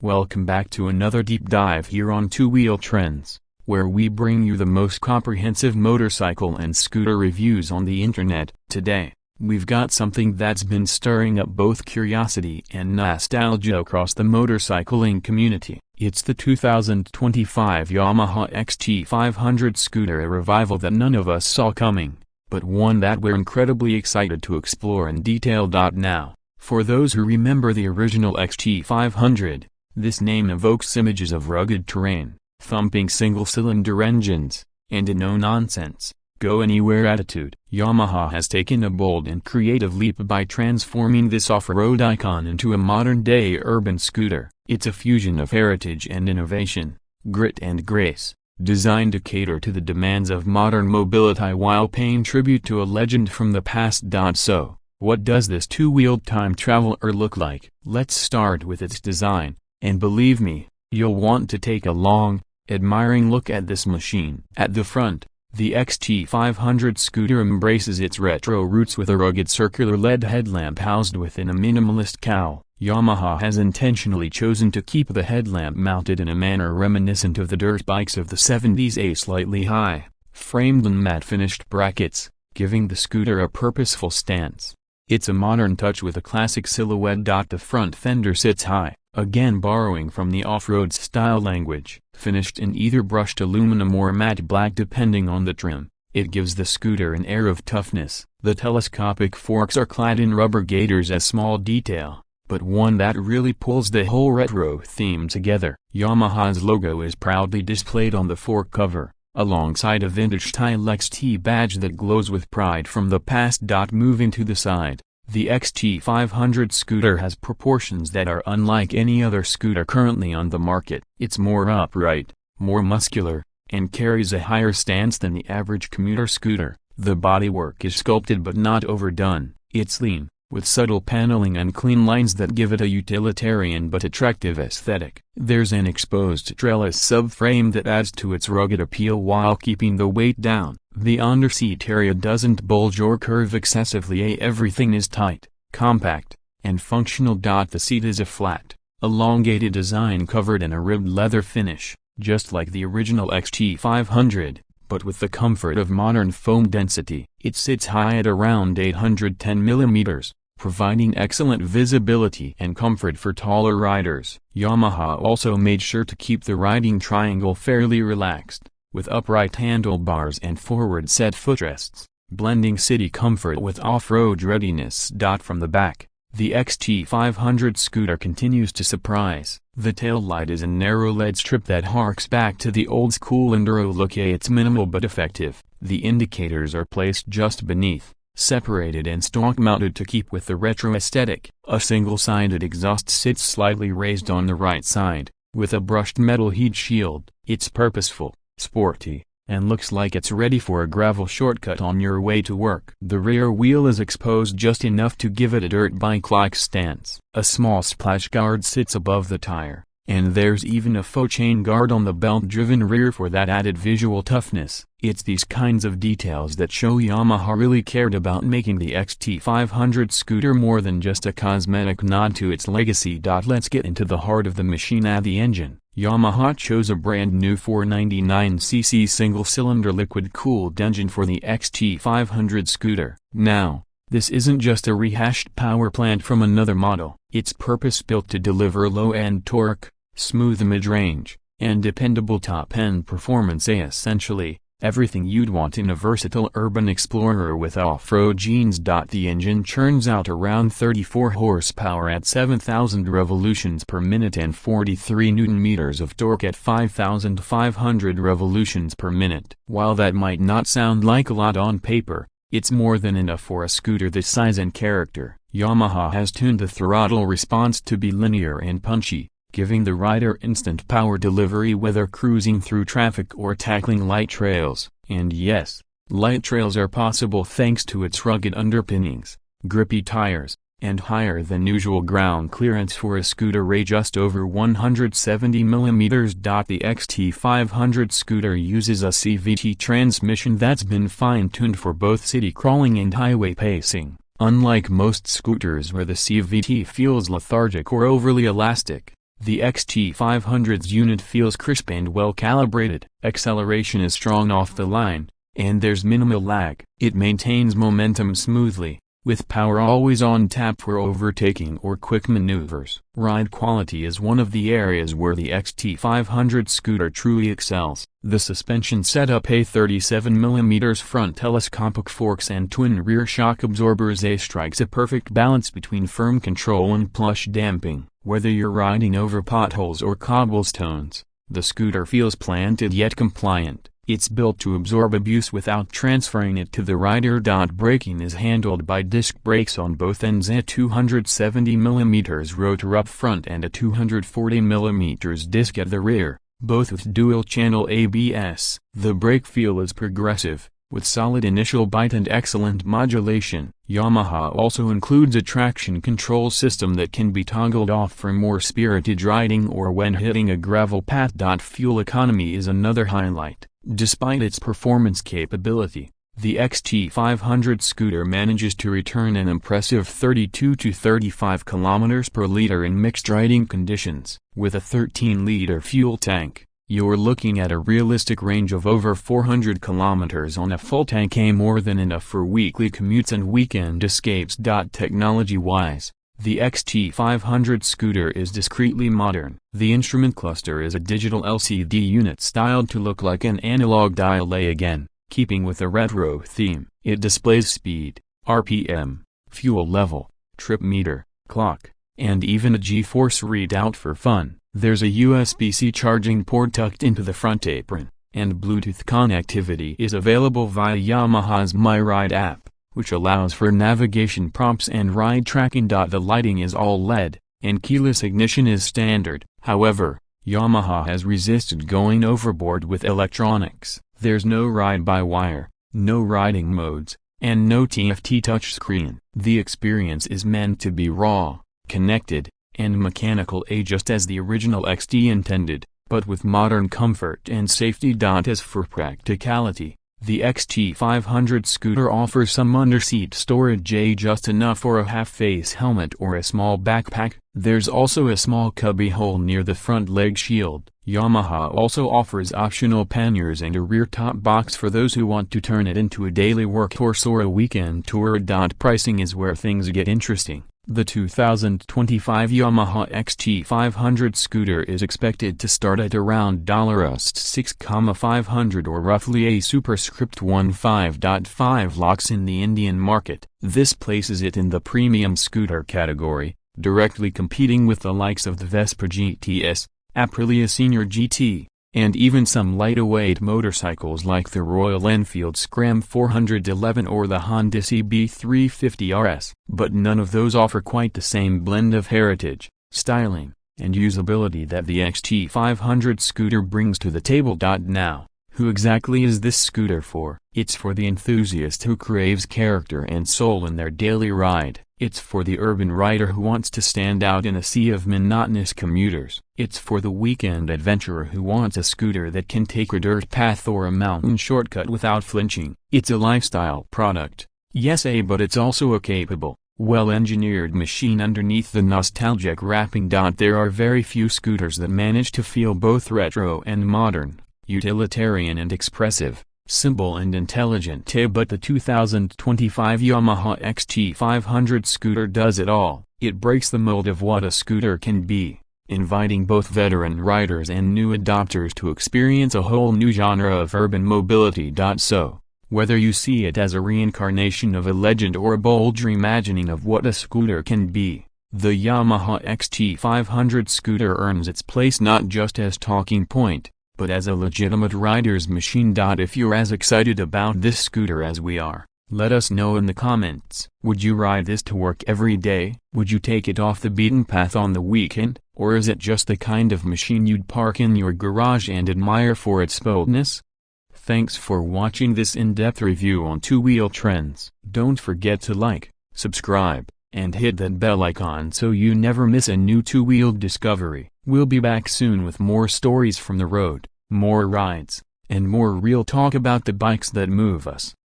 Welcome back to another deep dive here on Two-Wheel Trends, where we bring you the most comprehensive motorcycle and scooter reviews on the internet. Today, we've got something that's been stirring up both curiosity and nostalgia across the motorcycling community. It's the 2025 Yamaha XT 500 scooter, a revival that none of us saw coming, but one that we're incredibly excited to explore in detail. Now, for those who remember the original XT 500, this name evokes images of rugged terrain, thumping single-cylinder engines, and a no-nonsense, go-anywhere attitude. Yamaha has taken a bold and creative leap by transforming this off-road icon into a modern-day urban scooter. It's a fusion of heritage and innovation, grit and grace, designed to cater to the demands of modern mobility while paying tribute to a legend from the past. So, what does this two-wheeled time traveler look like? Let's start with its design. And believe me, you'll want to take a long, admiring look at this machine. At the front, the XT 500 scooter embraces its retro roots with a rugged circular LED headlamp housed within a minimalist cowl. Yamaha has intentionally chosen to keep the headlamp mounted in a manner reminiscent of the dirt bikes of the 70s, a slightly high, framed and matte-finished brackets, giving the scooter a purposeful stance. It's a modern touch with a classic silhouette. The front fender sits high, again borrowing from the off-road style language, finished in either brushed aluminum or matte black depending on the trim. It gives the scooter an air of toughness. The telescopic forks are clad in rubber gaiters, a small detail, but one that really pulls the whole retro theme together. Yamaha's logo is proudly displayed on the fork cover, alongside a vintage-style XT badge that glows with pride from the past. Moving to the side, the XT 500 scooter has proportions that are unlike any other scooter currently on the market. It's more upright, more muscular, and carries a higher stance than the average commuter scooter. The bodywork is sculpted but not overdone. It's lean, with subtle paneling and clean lines that give it a utilitarian but attractive aesthetic. There's an exposed trellis subframe that adds to its rugged appeal while keeping the weight down. The underseat area doesn't bulge or curve excessively. Everything is tight, compact, and functional. The seat is a flat, elongated design covered in a ribbed leather finish, just like the original XT 500. But with the comfort of modern foam density. It sits high at around 810 mm, providing excellent visibility and comfort for taller riders. Yamaha also made sure to keep the riding triangle fairly relaxed, with upright handlebars and forward-set footrests, blending city comfort with off-road readiness. From the back, the XT 500 scooter continues to surprise. The taillight is a narrow LED strip that harks back to the old-school enduro look. It's minimal but effective. The indicators are placed just beneath, separated and stock-mounted to keep with the retro aesthetic. A single-sided exhaust sits slightly raised on the right side, with a brushed metal heat shield. It's purposeful, sporty, and looks like it's ready for a gravel shortcut on your way to work. The rear wheel is exposed just enough to give it a dirt bike-like stance. A small splash guard sits above the tire, and there's even a faux chain guard on the belt-driven rear for that added visual toughness. It's these kinds of details that show Yamaha really cared about making the XT 500 scooter more than just a cosmetic nod to its legacy. Let's get into the heart of the machine. At the engine, Yamaha chose a brand new 499cc single-cylinder liquid-cooled engine for the XT 500 scooter. Now, this isn't just a rehashed power plant from another model. It's purpose-built to deliver low-end torque, smooth mid-range, and dependable top-end performance. Essentially, everything you'd want in a versatile urban explorer with off-road genes. The engine churns out around 34 horsepower at 7,000 revolutions per minute and 43 Nm of torque at 5,500 revolutions per minute. While that might not sound like a lot on paper, it's more than enough for a scooter this size and character. Yamaha has tuned the throttle response to be linear and punchy, giving the rider instant power delivery whether cruising through traffic or tackling light trails. And yes, light trails are possible thanks to its rugged underpinnings, grippy tires, and higher than usual ground clearance for a scooter weighing just over 170 mm. The XT 500 scooter uses a CVT transmission that's been fine-tuned for both city crawling and highway pacing. Unlike most scooters where the CVT feels lethargic or overly elastic, The XT500's unit feels crisp and well calibrated, acceleration is strong off the line, and there's minimal lag. It maintains momentum smoothly, with power always on tap for overtaking or quick maneuvers. Ride quality is one of the areas where the XT500 scooter truly excels. The suspension setup, a 37mm front telescopic forks and twin rear shock absorbers, strikes a perfect balance between firm control and plush damping. Whether you're riding over potholes or cobblestones, the scooter feels planted yet compliant. It's built to absorb abuse without transferring it to the rider. Braking is handled by disc brakes on both ends, a 270mm rotor up front and a 240mm disc at the rear, both with dual-channel ABS. The brake feel is progressive, with solid initial bite and excellent modulation. Yamaha also includes a traction control system that can be toggled off for more spirited riding or when hitting a gravel path. Fuel economy is another highlight. Despite its performance capability, the XT500 scooter manages to return an impressive 32 to 35 km per liter in mixed riding conditions. With a 13-liter fuel tank, you're looking at a realistic range of over 400 km on a full tank, more than enough for weekly commutes and weekend escapes. Technology-wise, the XT500 scooter is discreetly modern. The instrument cluster is a digital LCD unit styled to look like an analog dial A again, keeping with a retro theme. It displays speed, RPM, fuel level, trip meter, clock, and even a G-force readout for fun. There's a USB-C charging port tucked into the front apron, and Bluetooth connectivity is available via Yamaha's My Ride app, which allows for navigation prompts and ride tracking. The lighting is all LED, and keyless ignition is standard. However, Yamaha has resisted going overboard with electronics. There's no ride-by-wire, no riding modes, and no TFT touchscreen. The experience is meant to be raw, connected, and mechanical, just as the original XT intended, but with modern comfort and safety. As for practicality, the XT500 scooter offers some underseat storage, just enough for a half-face helmet or a small backpack. There's also a small cubby hole near the front leg shield. Yamaha also offers optional panniers and a rear top box for those who want to turn it into a daily workhorse or a weekend tour. Pricing is where things get interesting. The 2025 Yamaha XT500 scooter is expected to start at around $6,500 or roughly a superscript 15.5 lakhs in the Indian market. This places it in the premium scooter category, directly competing with the likes of the Vespa GTS, Aprilia Senior GT, and even some lightweight motorcycles like the Royal Enfield Scram 411 or the Honda CB350 RS. But none of those offer quite the same blend of heritage, styling, and usability that the XT500 scooter brings to the table. Now, who exactly is this scooter for? It's for the enthusiast who craves character and soul in their daily ride. It's for the urban rider who wants to stand out in a sea of monotonous commuters. It's for the weekend adventurer who wants a scooter that can take a dirt path or a mountain shortcut without flinching. It's a lifestyle product, yes, but it's also a capable, well-engineered machine underneath the nostalgic wrapping. There are very few scooters that manage to feel both retro and modern, utilitarian and expressive, simple and intelligent. But the 2025 Yamaha XT500 scooter does it all. It breaks the mold of what a scooter can be, inviting both veteran riders and new adopters to experience a whole new genre of urban mobility. So, whether you see it as a reincarnation of a legend or a bold reimagining of what a scooter can be, the Yamaha XT500 scooter earns its place not just as talking point, but as a legitimate rider's machine. If you're as excited about this scooter as we are, let us know in the comments. Would you ride this to work every day? Would you take it off the beaten path on the weekend? Or is it just the kind of machine you'd park in your garage and admire for its boldness? Thanks for watching this in-depth review on two-wheel trends. Don't forget to like, subscribe, and hit that bell icon so you never miss a new two-wheeled discovery. We'll be back soon with more stories from the road, more rides, and more real talk about the bikes that move us.